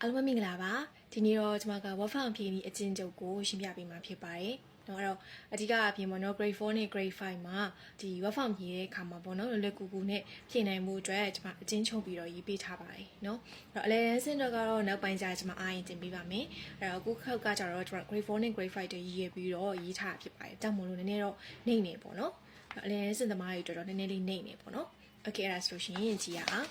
အားလုံးမင်္ဂလာပါဒီနေ့တော့ကျွန်မက work from အဖြစ်အချင်းချုပ်ကိုရှင်းပြပေးမှာဖြစ်ပါတယ်เนาะအဲ့တော့အဓိကအပြင်ပေါ့နော် grade 4နဲ့ grade 5မှာဒီ work from ရေးတဲ့အခါမှာပေါ့နော်လွယ်ကူကူနဲ့ဖြည့်နိုင်မှုအတွက်ကျွန်မအချင်းချုပ်ပြီးတော့ရေးပေးထားပါတယ်เนาะအဲ့တော့အလဲစင်တော့ကတော့နောက်ပိုင်းကျကျွန်မအားရင်တင်ပေးပါမယ်အဲ့တော့အခုခေတ်ကကျတော့ကျွန်မ grade 4နဲ့ grade 5တွေရေးပြီးတော့ရေးထားဖြစ်ပါတယ်တောက်မလို့နည်းနည်းတော့နှိမ့်နေပေါ့နော်အလဲစင်သမားတွေတော်တော်နည်းနည်းလေးနှိမ့်နေပေါ့နော်โอเคအဲ့ဒါဆိုရှင်ကြည့်ရအောင်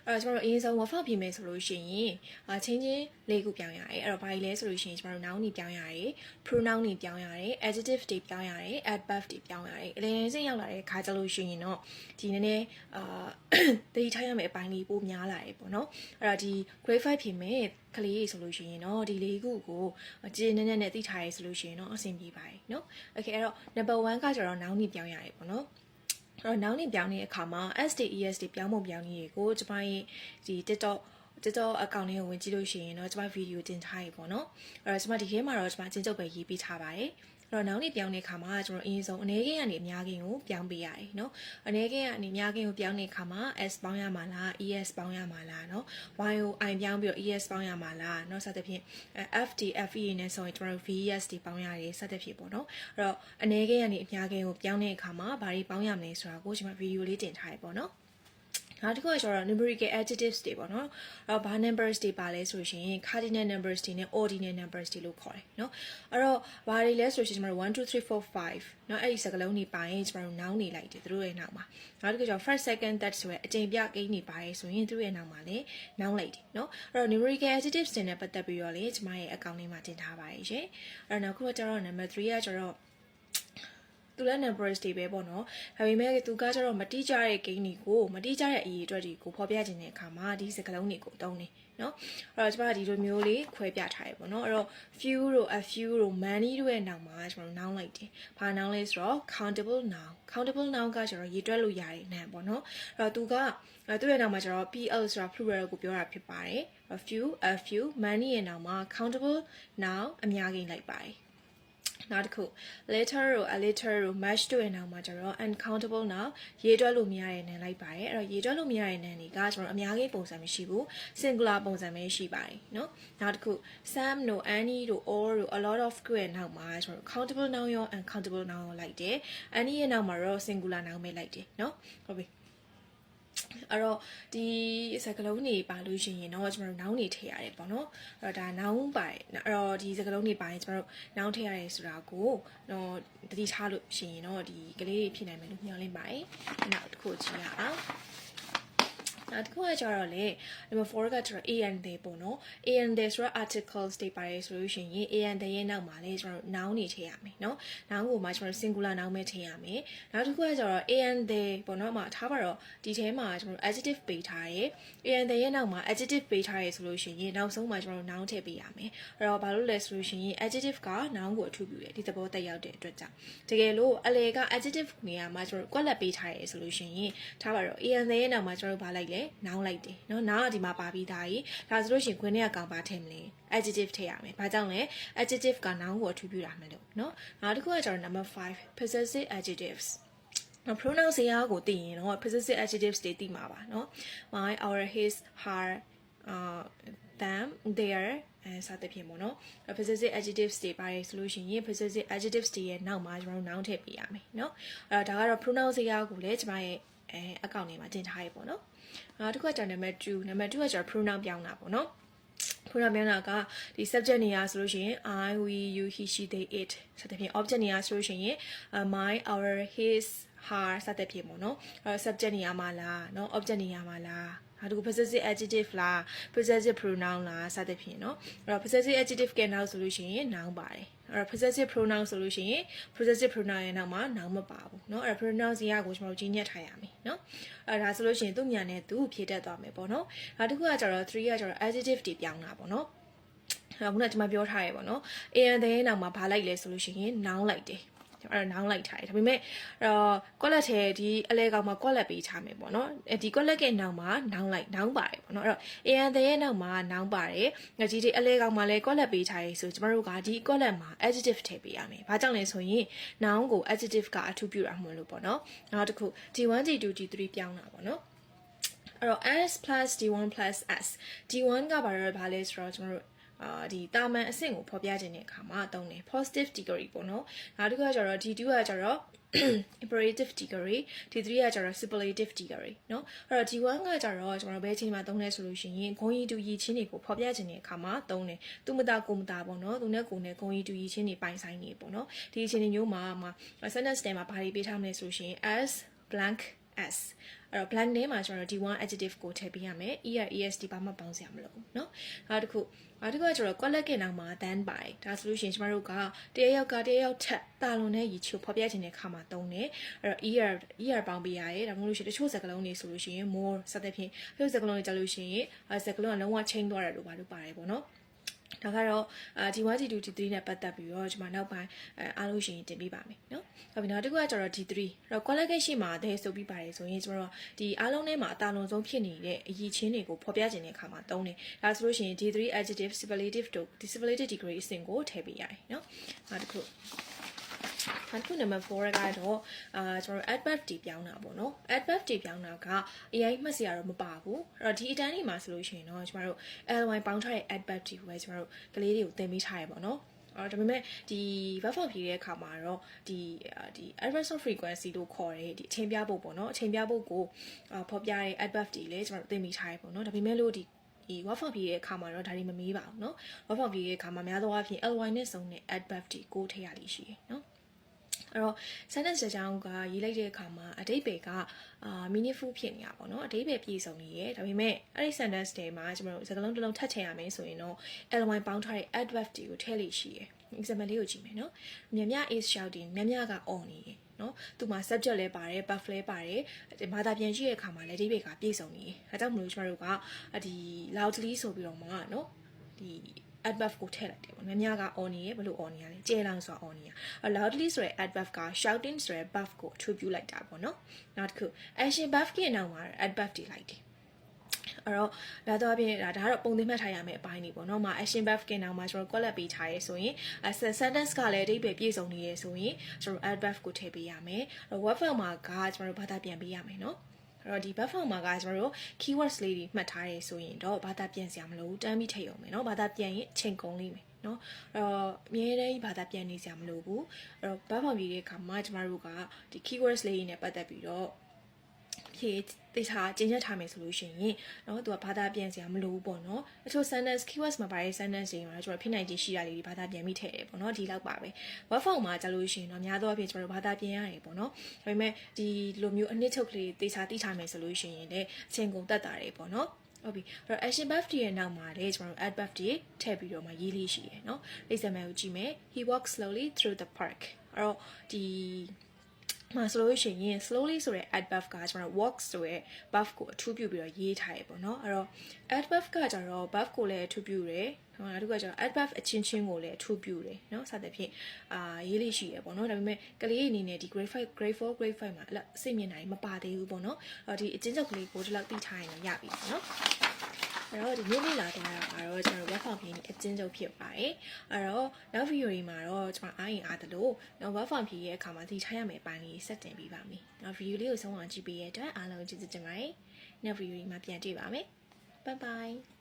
ကျွန်တော်တို့အရင်ဆုံး work from ပြင်မယ်ဆိုလို့ရှိရင်ချင်းလေးခုပြောင်းရတယ်အဲ့တော့ဘာကြီးလဲဆိုလို့ရှိရင်ကျွန်တော်တို့ noun တွေပြောင်းရတယ် pronoun တွေပြောင်းရတယ် adjective တွေပြောင်းရတယ် adverb တွေပြောင်းရတယ်အရင်စရောက်လာတဲ့ခါကြလို့ရှိရင်တော့ဒီနည်းနည်းတတိထားရမယ့်အပိုင်းလေးပိုများလာတယ်ပေါ့နော်အဲ့တော့ဒီ grade 5ပြင်မယ်ကလေးဆိုလို့ရှိရင်တော့ဒီလေးခုကိုကြည်နည်းနည်းနဲ့သိထားရဆိုလို့ရှိရင်တော့အဆင်ပြေပါတယ်နော် okay အဲ့တော့ number 1ကကျတော့ noun တွေပြောင်းရတယ်ပေါ့နော်အဲ့တော့နောက်နေ့ပြောင်းနေတဲ့အခါမှာ SDES တွေပြောင်းဖို့ပြောင်းနေရေကိုကျွန်မရဲ့ဒီ TikTok account လေးကိုဝင်ကြည့်လို့ရှိရင်တော့ကျွန်မဗီဒီယိုတင်ထားရေပေါ့နော်အဲ့တော့ကျွန်မဒီထဲမှာတော့ကျွန်မအချင်းချုပ်ပဲရေးပေးထားပါတယ်အဲ့တော့နောက်နေ့ပြောင်းတဲ့အခါမှာကျွန်တော်အရင်ဆုံးအနေကင်းကနေအများကင်းကိုပြောင်းပေးရတယ်เนาะအနေကင်းကနေအများကင်းကိုပြောင်းတဲ့အခါမှာ S ပေါင်းရမှာလား ES ပေါင်းရမှာလားเนาะ Y ကို I ပြောင်းပြီးတော့ ES ပေါင်းရမှာလားเนาะစသဖြင့် FD FE နဲ့ဆိုရင်ကျွန်တော် VES တွေပေါင်းရတယ်စသဖြင့်ပေါ့เนาะအဲ့တော့အနေကင်းကနေအများကင်းကိုပြောင်းတဲ့အခါမှာဘာတွေပေါင်းရမလဲဆိုတာကိုကျွန်မဗီဒီယိုလေးတင်ထားရပေါ့เนาะနောက်တစ်ခုကကျတော့ numerical adjectives တွေပေါ့နော်အဲ့တော့ဘာ numbers တွေပါလဲဆိုရှင် cardinal numbers တွေနဲ့ ordinal numbers တွေလို့ခေါ်တယ်เนาะအဲ့တော့ဘာတွေလဲဆိုရှင်ကျွန်တော်1 2 3 4 5เนาะအဲ့ဒီစကားလုံးတွေပါရင်ကျွန်တော် noun နေလိုက်တယ်သူတို့ရဲ့နောက်မှာနောက်တစ်ခုကျတော့ first second third ဆိုရဲအချိန်ပြကိန်းတွေပါရဲဆိုရင်သူတို့ရဲ့နောက်မှာလည်း noun လိုက်တယ်เนาะအဲ့တော့ numerical adjectives တွေနဲ့ပတ်သက်ပြီးတော့လေကျွန်မရဲ့ account လေးမှာတင်ထားပါရဲ့ရှင်အဲ့တော့နောက်ခုကကျတော့ number 3ကကျတော့သူလည်း numbers တွေပဲပေါ့နော်ဒါပေမဲ့သူကကျတော့မတိကျတဲ့ gain တွေကိုမတိကျတဲ့အရေးအတွက်တွေကိုဖော်ပြခြင်းတဲ့အခါမှာဒီစကားလုံးတွေကိုသုံးနေเนาะအဲ့တော့ကျွန်မဒီလိုမျိုးလေးခွဲပြထားရပေါ့နော်အဲ့တော့ few တို့ a few တို့ many တို့ရဲ့နောက်မှာကျွန်တော် noun လိုက်တယ်ဘာ noun လဲဆိုတော့ countable noun ကကျတော့ရေတွက်လို့ရတဲ့ noun ပေါ့နော်အဲ့တော့သူရဲ့နောက်မှာကျတော့ PL ဆိုတာ plural ကိုပြောတာဖြစ်ပါတယ် few a few many ရဲ့နောက်မှာ countable noun အများကြီးလိုက်ပါတယ်နောက်တစ်ခု letter တို့ a letter တို့ match တို့ရဲ့နောက်မှာကျတော့ uncountable now ရေးတွက်လို့မရတဲ့နာမ်လိုက်ပါတယ်အဲ့တော့ရေးတွက်လို့မရတဲ့နာမ်တွေကကျွန်တော်အများကြီးပုံစံမရှိဘူး singular ပုံစံပဲရှိပါတယ်เนาะနောက်တစ်ခု some တို့ any တို့ all တို့ a lot of တို့ရဲ့နောက်မှာကျွန်တော် countable now ရော uncountable now ရောလိုက်တယ် any ရဲ့နောက်မှာတော့ singular now ပဲလိုက်တယ်เนาะဟုတ်ပြီအဲ့တော့ဒီစကားလုံးတွေပါလို့ရှိရင်တော့ကျွန်တော်တို့ noun တွေထည့်ရတယ်ပေါ့နော်အဲ့တော့ဒါ noun ပါတယ်အဲ့တော့ဒီစကားလုံးတွေပါရင်ကျွန်တော်တို့ noun ထည့်ရတယ်ဆိုတာကိုတော့တတိထားလို့ရှိရင်တော့ဒီကလေးတွေဖြစ်နိုင်မယ်လို့မျှော်လင့်ပါတယ်နောက်တစ်ခုကြည့်ရအောင်နောက်တစ်ခုကကျတော့လေ number 4ကကျတော့ and they ပေါ့နော် and they ဆိုတော့ articles တွေပါတယ်ဆိုလို့ရှိရင် and they ရဲ့နောက်မှာလေကျွန်တော်တို့ noun တွေထည့်ရမယ်နော် noun ကိုမှကျွန်တော်တို့ singular noun ပဲထည့်ရမယ်နောက်တစ်ခုကကျတော့ and they ပေါ့နော်မှာထားပါတော့ဒီထဲမှာကျွန်တော်တို့ adjective ပေးထားရယ် and they ရဲ့နောက်မှာ adjective ပေးထားရယ်ဆိုလို့ရှိရင်နောက်ဆုံးမှာကျွန်တော်တို့ noun ထည့်ပေးရမယ်အဲ့တော့ဘာလို့လဲဆိုလို့ရှိရင် adjective က noun ကိုအထူးပြုတယ်ဒီသဘောတက်ရောက်တဲ့အတွက်ကြောင့်တကယ်လို့အလေက adjective နေရာမှာကျွန်တော်တို့ကွက်လက်ပေးထားရယ်ဆိုလို့ရှိရင်ထားပါတော့ and they ရဲ့နောက်မှာကျွန်တော်တို့ဘာလိုက်လဲnoun လိုက်တယ်เนาะ noun ကဒီမှာပါပြီးသားကြီးဒါဆိုလို့ရှိရင်ခွင်းထဲကကောင်ပါထည့်မလဲ adjective ထည့်ရမယ်ဘာကြောင့်လဲ adjective က noun ကိုအထူးပြုတာမလို့เนาะနောက်တစ်ခုကကျတော့ number 5 possessive adjectives pronoun ဇာတ်ကိုသိရင်တော့ possessive adjectives တွေသိမှာပါเนาะ my our his her them their စသဖြင့်ပေါ့နော် possessive adjectives တွေပါတယ်ဆိုလို့ရှိရင် possessive adjectives တွေရဲ့နောက်မှာကျွန်တော်တို့ noun ထည့်ပေးရမယ်เนาะအဲ့တော့ဒါကတော့ pronoun ဇာတ်ကိုလည်းကျွန်မရဲ့အကောင့်ထဲမှာတင်ထားရပေါ့နော်နောက်တစ်ခုကကျတော့ number 2ကကျတော့ pronoun ပြောင်းတာပေါ့နော် pronoun ပြောင်းတာကဒီ subject နေရာဆိုလို့ရှိရင် I we you he she they it စသဖြင့် object နေရာဆိုလို့ရှိရင် my our his her စသဖြင့်ပေါ့နော်အဲ့ subject နေရာမှာလားเนาะ object နေရာမှာလားဒါတကူ possessive adjective လား possessive pronoun လားစသဖြင့်เนาะအဲ့တော့ possessive adjective ကနောက်ဆိုလို့ရှိရင် noun ပါတယ်အဲ့တော့ possessive pronoun ဆိုလို့ရှိရင် possessive pronoun ရဲ့နောက်မှာ noun မပါဘူးเนาะအဲ့တော့ pronoun ဇာတ်ကိုကျွန်တော်တို့ကြီးညက်ထားရမယ်เนาะအဲ့ဒါဆိုလို့ရှိရင်သူ့ညာနဲ့သူဖြည့်တတ်သွားမယ်ပေါ့เนาะနောက်တစ်ခုကကျတော့3ကကျတော့ adjective တွေပြောင်းတာပေါ့เนาะခုနကကျွန်မပြောထားရပေါ့เนาะ and then နောက်မှာဘာလိုက်လဲဆိုလို့ရှိရင် noun လိုက်တယ်အဲ့တော့ noun လိုက်ထားတယ်ဒါပေမဲ့ကွက်လက်ထဲဒီအလဲကောင်မှာကွက်လက်ပေးထားမယ်ပေါ့နော်ဒီကွက်လက်ကနောက်မှာ noun လိုက် noun ပါတယ်ပေါ့နော်အဲ့တော့ and the ရဲ့နောက်မှာ noun ပါတယ်ဒီအလဲကောင်မှာလဲကွက်လက်ပေးထားရဆိုကျမတို့ကဒီကွက်လက်မှာ adjective ထည့်ပေးရမယ်ဘာကြောင့်လဲဆိုရင် noun ကို adjective ကအထူးပြုတာမှလို့ပေါ့နော်နောက်တစ်ခု D1 D2 D3 ပြောင်းတာပေါ့နော် အဲ့တော့ s plus d1 plus s d1 ကဘာလဲဆိုတော့ကျွန်တော်တို့ဒီတာမန်အဆင့်ကိုဖော်ပြခြင်းတဲ့အခါမှာသုံးတယ် positive degree ပေါ့နော်နောက်တစ်ခုကကျတော့ d2 ကကျတော့ imperative degree d3 ကကျတော့ superlative degree เนาะအဲ့တော့ d1 ကကျတော့ကျွန်တော်ဘယ်အချိန်မှာသုံးလဲဆိုလို့ရှိရင်ဂုဏ်ရည်တူရည်ချင်းတွေကိုဖော်ပြခြင်းတဲ့အခါမှာသုံးတယ်သူမတာကိုမတာပေါ့နော်သူနဲ့ကိုနဲ့ဂုဏ်ရည်တူရည်ချင်းတွေပိုင်ဆိုင်နေပေါ့နော်ဒီအချိန်မျိုးမှာsentence ထဲမှာဘာတွေပေးထားမလဲဆိုရှင် as blank s အဲ့တော့ blank ထဲမှာကျွန်တော် d1 adjective ကိုထည့်ပေးရမယ် est ဘာမှပေါင်းစရာမလိုဘူးเนาะနောက်တစ်ခုကကျတော့ collect ရဲ့နောက်မှာ than by ဒါဆိုလို့ရှိရင်ကျွန်တော်တို့ကတရယောက်ကတရယောက်ထက်တာလွန်တဲ့ရည်ချိုဖော်ပြခြင်းတဲ့အခါမှာသုံးတယ်အဲ့တော့ er ပေါင်းပေးရတယ်ဒါမှမဟုတ်လို့ရှိရင်တချို့စကားလုံးတွေဆိုလို့ရှိရင် more စသဖြင့်တချို့စကားလုံးတွေကြလို့ရှိရင်စကားလုံးကလုံးဝ change သွားတယ်လို့ပါတယ်ပေါ့နော်ဒါကတော့d1 d2 d3 နဲ့ပတ်သက်ပြီးတော့ကျွန်မနောက်ပိုင်းအားလို့ရှိရင်တင်ပြပါမယ်เนาะဟုတ်ပြီနောက်တစ်ခုကကျတော့ d3 အဲ့တော့ collocation ရှိမှာတဲ့ဆိုပြီးပါတယ်ဆိုရင်ကျွန်တော်တို့ဒီအားလုံးထဲမှာအတာလွန်ဆုံးဖြစ်နေတဲ့အရည်ချင်းတွေကိုဖော်ပြခြင်းတဲ့အခါမှာသုံးတယ်ဒါဆိုလို့ရှိရင် d3 adjective superlative တို့ superlative degree အဆင့်ကိုထည့်ပေးရတယ်เนาะနောက်တစ်ခုnumber 4ကတော့ကျွန်တော်တို့ adverb တွေပြောင်းတာပေါ့နော် adverb တွေပြောင်းတာကအရင်မှတ်စရာတော့မပါဘူးအဲ့တော့ဒီအတန်းလေးမှာဆိုလို့ရှိရင်တော့ကျွန်တော်တို့ ly ပေါင်းထားတဲ့ adverb တွေကိုပဲကျွန်တော်တို့ကလေးတွေကိုသင်ပေးထားရပေါ့နော်ဒါပေမဲ့ဒီ verb form ဖြည့်တဲ့အခါမှာတော့ဒီ address of frequency လို့ခေါ်တဲ့ဒီအချိန်ပြဖို့ပေါ့နော်အချိန်ပြဖို့ကိုဖော်ပြတဲ့ adverb တွေလည်းကျွန်တော်တို့သင်ပေးထားရပေါ့နော်ဒါပေမဲ့လို့ဒီword form ဖြည့်တဲ့အခါမှာတော့ဒါတွေမမေးပါဘူးเนาะ word form ဖြည့်တဲ့အခါမှာများသောအားဖြင့် ly နဲ့စုံတဲ့ adverb တွေကိုထည့်ရလိမ့်ရှိတယ်เนาะအဲ့တော့ sentence တစ်ကြောင်းကရေးလိုက်တဲ့အခါမှာအဓိပ္ပာယ်ကmeaningful ဖြစ်နေတာပေါ့နော်အဓိပ္ပာယ်ပြည့်စုံနေရဒါပေမဲ့အဲ့ဒီ sentence တွေမှာကျွန်တော်တို့စကားလုံးတစ်လုံးထပ်ချင်ရမယ်ဆိုရင်တော့ ly ပေါင်းထားတဲ့ adverb တွေကိုထည့်လိမ့်ရှိရယ် example လေးကိုကြည့်မယ်နော်မြ is shouting မြက on နေရယ်နော်သူမှာ subject လဲပါတယ် verb လဲပါတယ်ဘာသာပြန်ကြည့်တဲ့အခါမှာလည်းအဓိပ္ပာယ်ကပြည့်စုံနေရယ်ဒါကြောင့်မလို့ကျွန်တော်တို့ကဒီ loudly ဆိုပြီးတော့မှနော်ဒီ adverb ကိုထည့်လိုက်တယ်ပေါ့။များက on နေရဘယ်လို on နေရလဲ။ကျဲလောင်ဆိုတာ on နေရ။ loudly ဆိုတဲ့ adverb က shouting ဆိုတဲ့ verb ကိုအထူးပြုလိုက်တာပေါ့နော်။နောက်တစ်ခု action verb ရဲ့နောက်မှာ adverb တွေလိုက်တယ်။အဲ့တော့ဒါတော့အပြင်ဒါကတော့ပုံသင်မှတ်ထားရမယ့်အပိုင်းတွေပေါ့နော်။action verb ရဲ့နောက်မှာကျွန်တော် collect ပေးထားရဲဆိုရင် sentence ကလည်းအဓိပ္ပာယ်ပြည့်စုံနေရဲဆိုရင်ကျွန်တော် adverb ကိုထည့်ပေးရမယ်။ word form မှာကကျွန်တော်ဘာသာပြန်ပေးရမယ်နော်။အဲ့တော့ဒီ verb form မှာကကျွန်တော်တို့ keywords လေးတွေမှတ်ထားရဲဆိုရင်တော့ဘာသာပြန်စရာမလိုဘူးတန်းပြီးထည့်ရုံပဲเนาะဘာသာပြန်ရင်အချိန်ကုန်လိမ့်မယ်เนาะအဲ့တော့အမြဲတမ်းဘာသာပြန်နေစရာမလိုဘူးအဲ့တော့ verb form ရေးတဲ့အခါမှာကျွန်တော်တို့ကဒီ keywords လေးတွေနဲ့ပတ်သက်ပြီးတော့ဖြည့်သိထားကျင်းချက်ထားမယ်ဆိုလို့ရှိရင်เนาะသူကဘာသာပြန်စရာမလိုဘူးပေါ့เนาะအချို့ sentence keywords မှာပါတဲ့ sentence တွေမှာကျွန်တော်ဖြစ်နိုင်ခြေရှိတာလေးတွေဘာသာပြန်ပြီးထည့်တယ်ပေါ့เนาะဒီလောက်ပါပဲ word form မှာကြာလို့ရှိရင်တော့များသောအားဖြင့်ကျွန်တော်တို့ဘာသာပြန်ရတယ်ပေါ့เนาะဒါပေမဲ့ဒီလိုမျိုးအနည်းချုပ်ကလေးသိထားမယ်ဆိုလို့ရှိရင်လည်းအချိန်ကုန်တတ်တာတယ်ပေါ့เนาะဟုတ်ပြီအဲ့တော့ action verb တွေရဲ့နောက်မှာလည်းကျွန်တော်တို့ adverb တွေထည့်ပြီးတော့မှရေးလေးရှိရယ်เนาะ example ကိုကြည့်မယ် he walks slowly through the park အဲ့တော့ဒီဆိုလို့ရှိရင် slowly ဆိုတဲ့ adverb ကကျွန်တော် walk ဆိုတဲ့ verb ကိုအထူးပြုပြီးတော့ရေးထားရပေါ့เนาะအဲ့တော့ adverb ကကျတော့ verb ကိုလည်းအထူးပြုတယ်နောက်တစ်ခုကကျတော့ adverb အချင်းချင်းကိုလည်းအထူးပြုတယ်เนาะစသဖြင့်ရေးလေးရှိရပေါ့เนาะဒါပေမဲ့ကလေးအနေနဲ့ဒီ grade 5 grade 4 grade 5မှာအဲ့လိုစိတ်မြင်နိုင်မပါသေးဘူးပေါ့เนาะဒီအချင်းချုပ်ကလေးကိုဒီလောက်သိထားရင်ရပြီပေါ့เนาะအဲ့တော့ဒီနေ့လေ့လာသွားတာကတော့ကျွန်တော် web form ဖြည့်အကျဉ်းချုပ်ဖြစ်ပါတယ်အဲ့တော့နောက် video တွေမှာတော့ကျွန်တော်အားရင်အားသလိုနောက် web form ဖြည့်ရဲ့အခါမှာသိထားရမယ့်အပိုင်းလေးဆက်တင်ပေးပါမယ်နောက် video လေးကိုဆုံးအောင်ကြည့်ပေးရတဲ့အတွက်အားလုံးကျေးဇူးတင်ပါတယ်နောက် video တွေမှာပြန်တွေ့ပါမယ် bye bye